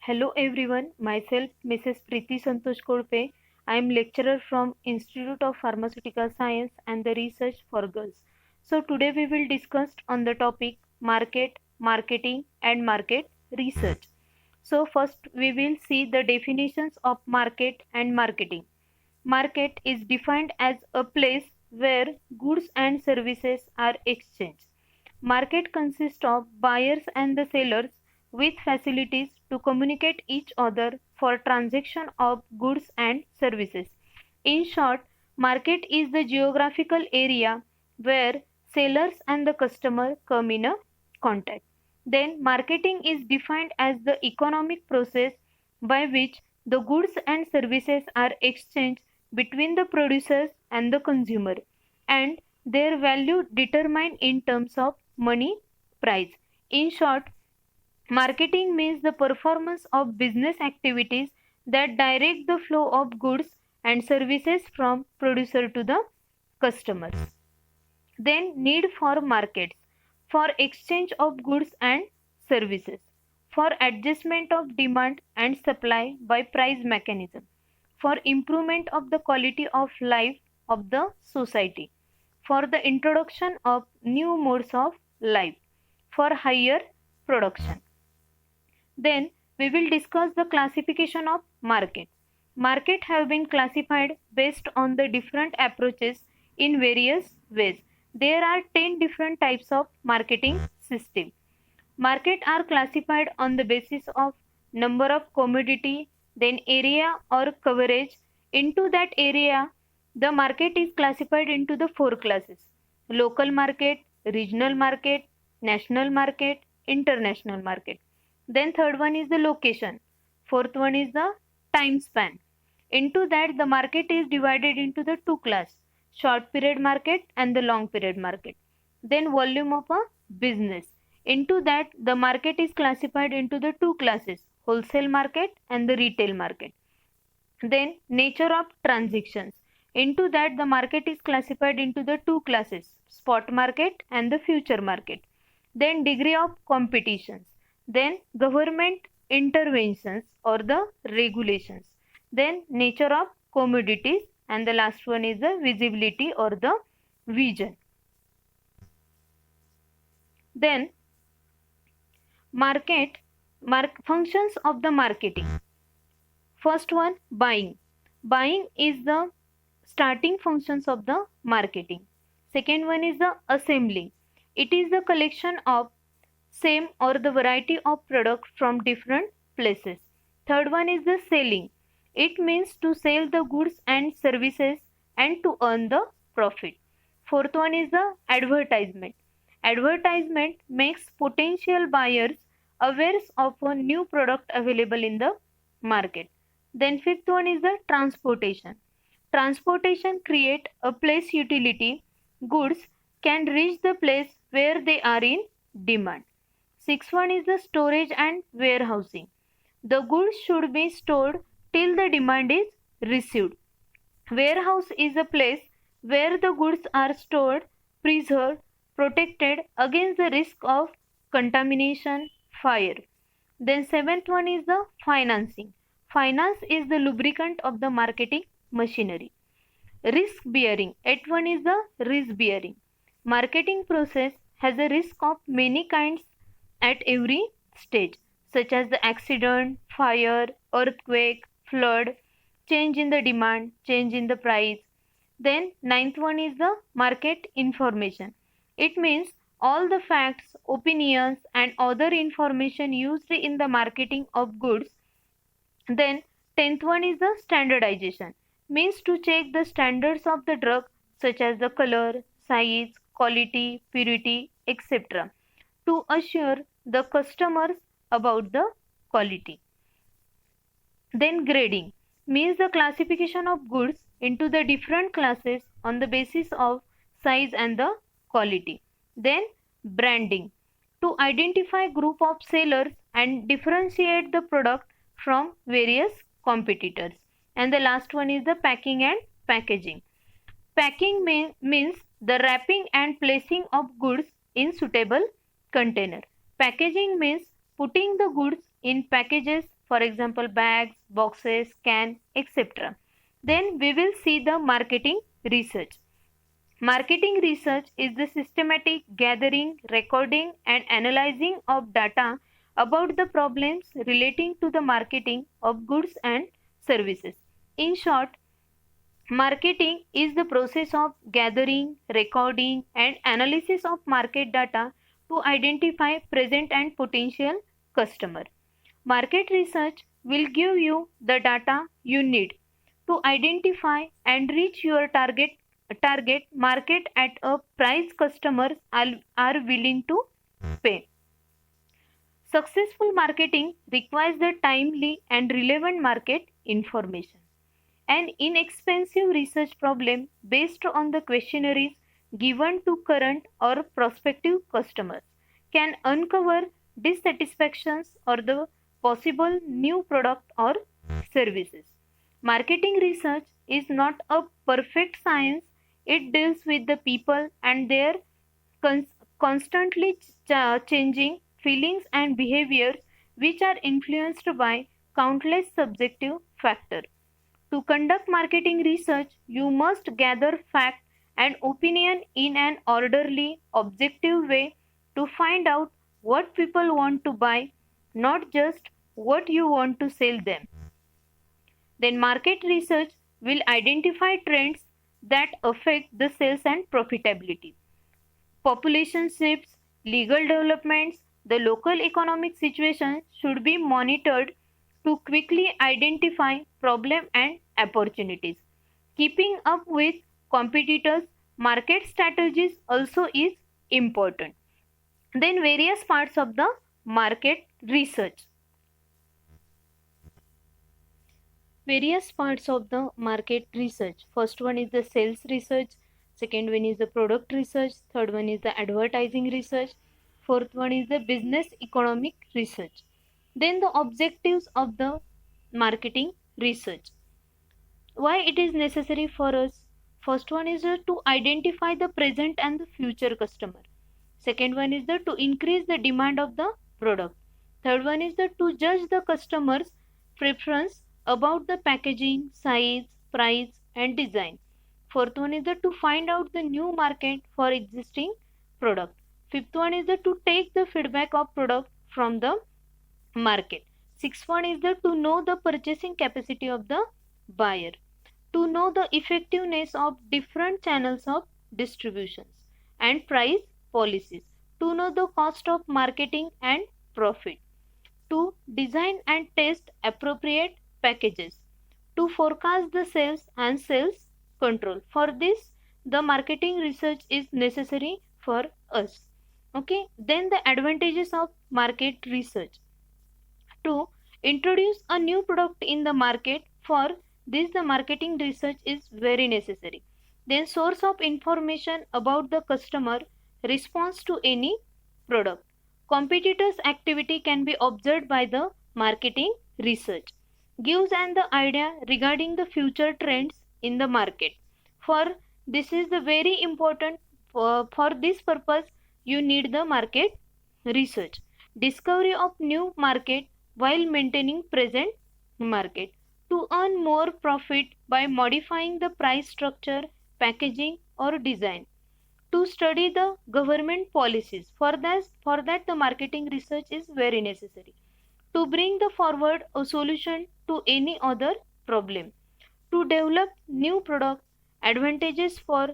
Hello everyone, myself Mrs. Preeti Santosh Kolpe. I am lecturer from Institute of Pharmaceutical Science and the Research for Girls. So today we will discuss on the topic market, marketing and market research. So first we will see the definitions of market and marketing. Market is defined as a place where goods and services are exchanged. Market consists of buyers and the sellers with facilities to communicate each other for transaction of goods and services. In short, market is the geographical area where sellers and the customer come in a contact. Then marketing is defined as the economic process by which the goods and services are exchanged between the producers and the consumer, and their value determined in terms of money price. In short, marketing means the performance of business activities that direct the flow of goods and services from producer to the customers. Then need for markets for exchange of goods and services, for adjustment of demand and supply by price mechanism, for improvement of the quality of life of the society, for the introduction of new modes of life, for higher production. Then we will discuss the classification of market. Market have been classified based on the different approaches in various ways. There are 10 different types of marketing system. Market are classified on the basis of number of commodity, then area or coverage. Into that area, the market is classified into the four classes: local market, regional market, national market, international market. Then third one is the location. Fourth one is the time span. Into that, the market is divided into the two class: short period market and the long period market. Then volume of a business. Into that, the market is classified into the two classes: wholesale market and the retail market. Then nature of transactions. Into that, the market is classified into the two classes: spot market and the future market. Then degree of competitions. Then government interventions or the regulations. Then nature of commodities, and the last one is the visibility or the vision. Then functions of the marketing. First one, buying. Buying is the starting functions of the marketing. Second one is the assembling. It is the collection of same or the variety of product from different places. Third one is the selling. It means to sell the goods and services and to earn the profit. Fourth one is the advertisement. Advertisement makes potential buyers aware of a new product available in the market. Then fifth one is the transportation. Transportation create a place utility. Goods can reach the place where they are in demand. Sixth one is the storage and warehousing. The goods should be stored till the demand is received. Warehouse is a place where the goods are stored, preserved, protected against the risk of contamination, fire. Then seventh one is the financing. Finance is the lubricant of the marketing machinery. Risk bearing. Eighth one is the risk bearing. Marketing process has a risk of many kinds at every stage, such as the accident, fire, earthquake, flood, change in the demand, change in the price. Then ninth one is the market information. It means all the facts, opinions and other information used in the marketing of goods. Then tenth one is the standardization. Means to check the standards of the drug, such as the color, size, quality, purity, etc., to assure the customers about the quality. Then grading means the classification of goods into the different classes on the basis of size and the quality. Then branding, to identify group of sellers and differentiate the product from various competitors. And the last one is the packing and packaging. Packing means the wrapping and placing of goods in suitable container. Packaging means putting the goods in packages for example bags, boxes, can, etc. Then we will see the marketing research. Marketing research is the systematic gathering, recording, and analyzing of data about the problems relating to the marketing of goods and services. In short, marketing is the process of gathering, recording, and analysis of market data to identify present and potential customer. Market research will give you the data you need to identify and reach your target market at a price customers are willing to pay. Successful marketing requires the timely and relevant market information. An inexpensive research problem based on the questionnaires given to current or prospective customers can uncover dissatisfactions or the possible new product or services. Marketing research is not a perfect science. It deals with the people and their constantly changing feelings and behaviors which are influenced by countless subjective factors. To conduct marketing research, you must gather fact and opinion in an orderly, objective way to find out what people want to buy, not just what you want to sell them. Then market research will identify trends that affect the sales and profitability. Population shifts, legal developments, the local economic situation should be monitored to quickly identify problem and opportunities. Keeping up with competitors, market strategies also is important. Then various parts of the market research. Various parts of the market research. First one is the sales research, second one is the product research, third one is the advertising research, fourth one is the business economic research. Then the objectives of the marketing research. Why it is necessary for us? First one is to identify the present and the future customer. Second one is to increase the demand of the product. Third one is to judge the customer's preference about the packaging, size, price and design. Fourth one is to find out the new market for existing product. Fifth one is to take the feedback of product from the market. Sixth one is to know the purchasing capacity of the buyer. To know the effectiveness of different channels of distributions and price policies. To know the cost of marketing and profit. To design and test appropriate packages. To forecast the sales and sales control. For this, the marketing research is necessary for us. Okay, then the advantages of market research. To introduce a new product in the market, for this the marketing research is very necessary. Then source of information about the customer response to any product. Competitors' activity can be observed by the marketing research. Gives an the idea regarding the future trends in the market. For this is the very important. For this purpose you need the market research. Discovery of new market while maintaining present market. To earn more profit by modifying the price structure, packaging or design. To study the government policies. For that the marketing research is very necessary. To bring the forward a solution to any other problem. To develop new product, advantages for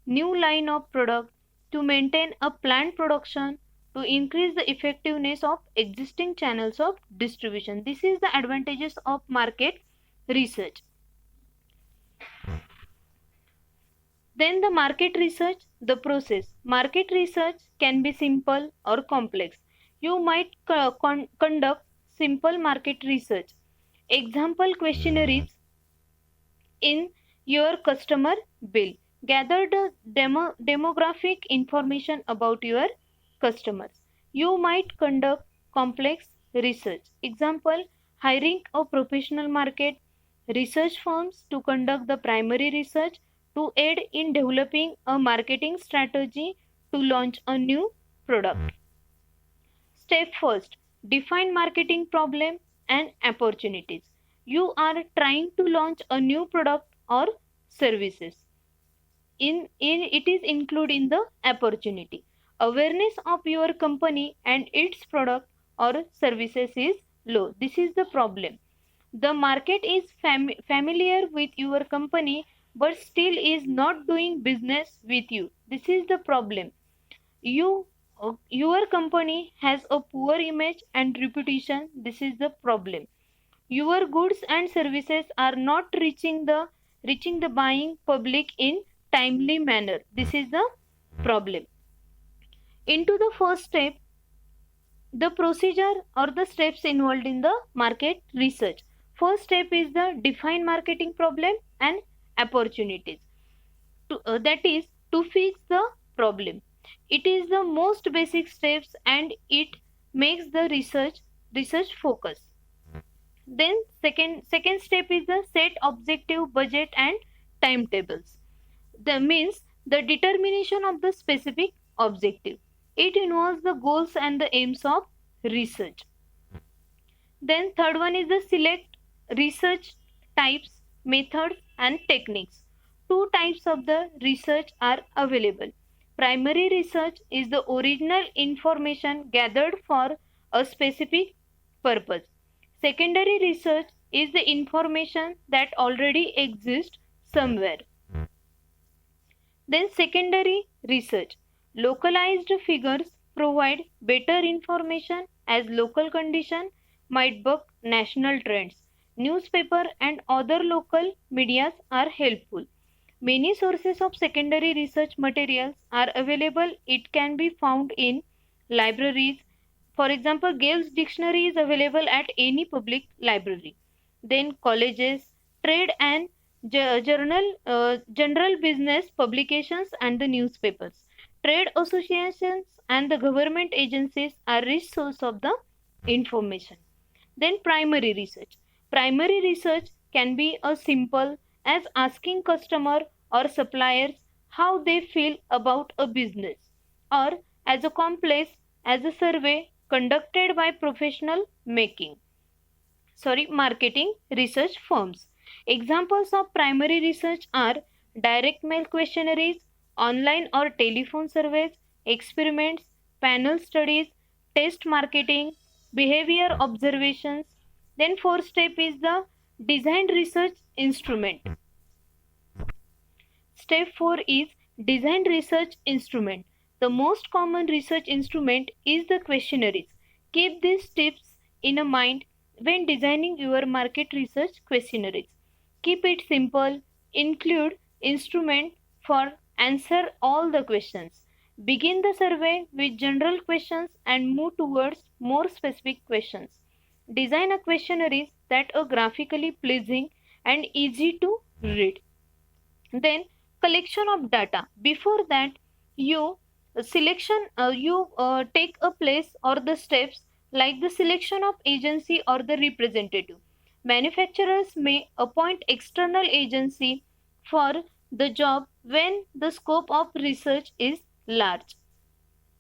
new line of product, to maintain a planned production, to increase the effectiveness of existing channels of distribution. This is the advantages of market research. Then the market research, the process. Market research can be simple or complex. You might conduct simple market research. Example questionnaires in your customer bill. Gather the demographic information about your customers. You might conduct complex research. Example, hiring a professional market research firms to conduct the primary research to aid in developing a marketing strategy to launch a new product. Step first, define marketing problem and opportunities. You are trying to launch a new product or services. In it is included in the opportunity. Awareness of your company and its product or services is low. This is the problem. The market is familiar with your company but still is not doing business with you. This is the problem. Your company has a poor image and reputation. This is the problem. Your goods and services are not reaching the buying public in timely manner. This is the problem. Into the first step, the procedure or the steps involved in the market research. First step is the define marketing problem and opportunities. That is to fix the problem. It is the most basic steps and it makes the research focus. Then second step is the set objective, budget and timetables. That means the determination of the specific objective. It involves the goals and the aims of research. Then third one is the select research types, methods and techniques. Two types of the research are available. Primary research is the original information gathered for a specific purpose. Secondary research is the information that already exists somewhere. Then secondary research. Localized figures provide better information as local condition might buck national trends. Newspaper and other local medias are helpful. Many sources of secondary research materials are available. It can be found in libraries. For example, Gale's dictionary is available at any public library. Then colleges, trade and general business publications and the newspapers. Trade associations and the government agencies are rich source of the information. Then primary research. Primary research can be as simple as asking customer or suppliers how they feel about a business, or as a complex as a survey conducted by professional marketing research firms. Examples of primary research are direct mail questionnaires, online or telephone surveys, experiments, panel studies, test marketing, behavior observations. Then fourth step is the design research instrument. Step 4 is design research instrument. The most common research instrument is the questionnaires. Keep these tips in mind when designing your market research questionnaires. Keep it simple. Include instrument for answer all the questions. Begin the survey with general questions and move towards more specific questions. Design a questionnaires that are graphically pleasing and easy to read. Then collection of data. Before that, you take a place or the steps like the selection of agency or the representative. Manufacturers may appoint external agency for the job when the scope of research is large.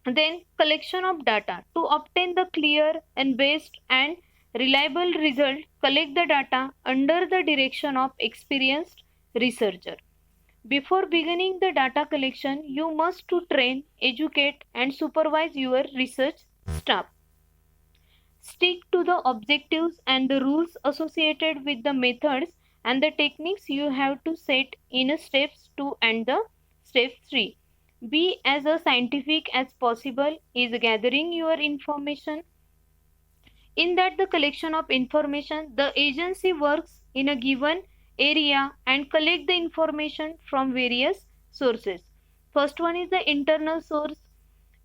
Then collection of data. To obtain the clear and best and reliable result, collect the data under the direction of experienced researcher. Before beginning the data collection, you must to train, educate and supervise your research staff. Stick to the objectives and the rules associated with the methods and the techniques you have to set in steps 2 and the step 3. Be as a scientific as possible is gathering your information. In that the collection of information, the agency works in a given area and collect the information from various sources. First one is the internal source.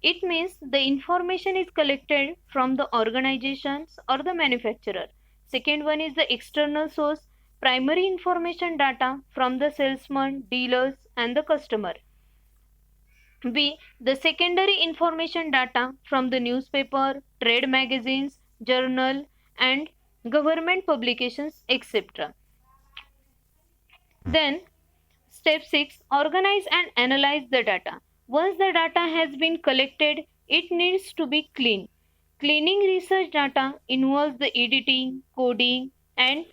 It means the information is collected from the organizations or the manufacturer. Second one is the external source. Primary information data from the salesman, dealers and the customer. B. The secondary information data from the newspaper, trade magazines, journal and government publications, etc. Then step 6, organize and analyze the data. Once the data has been collected, it needs to be clean. Cleaning research data involves the editing, coding, and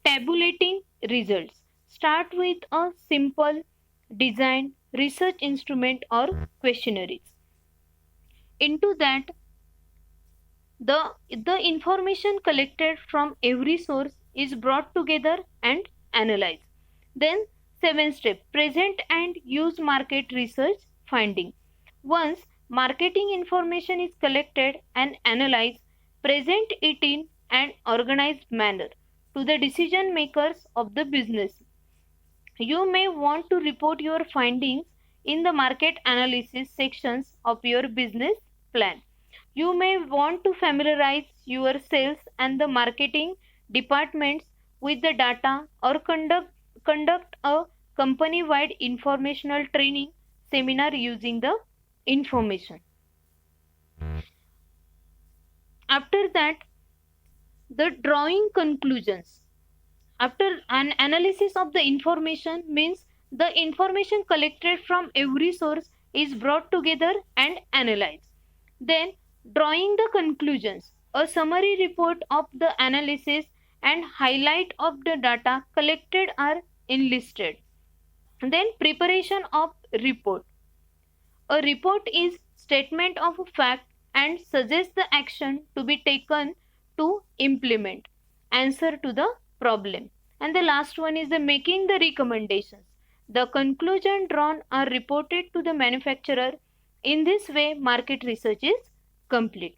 tabulating results. Start with a simple design research instrument or questionnaires. Into that, the information collected from every source is brought together and analyzed. Then, seventh step, present and use market research finding. Once marketing information is collected and analyzed, present it in an organized manner to the decision makers of the business. You may want to report your findings in the market analysis sections of your business plan. You may want to familiarize your sales and the marketing departments with the data or conduct a company wide informational training seminar using the information. After that, the drawing conclusions. After an analysis of the information means the information collected from every source is brought together and analyzed. Then drawing the conclusions. A summary report of the analysis and highlight of the data collected are enlisted. Then preparation of report. A report is statement of a fact and suggests the action to be taken to implement answer to the problem. And the last one is the making the recommendations. The conclusion drawn are reported to the manufacturer. In this way, market research is complete.